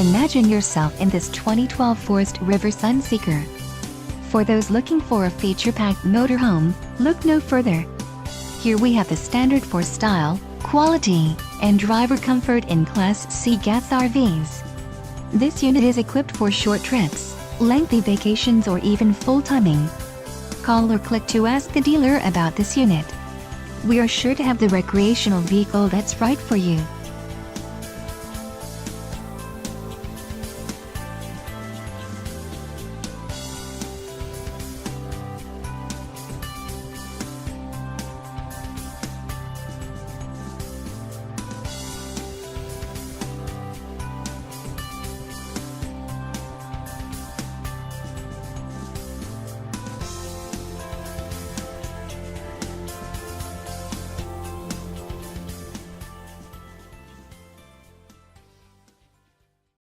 Imagine yourself in this 2012 Forest River Sunseeker. For those looking for a feature-packed motorhome, look no further. Here we have the standard for style, quality, and driver comfort in Class C gas RVs. This unit is equipped for short trips, lengthy vacations, or even full timing. Call or click to ask the dealer about this unit. We are sure to have the recreational vehicle that's right for you.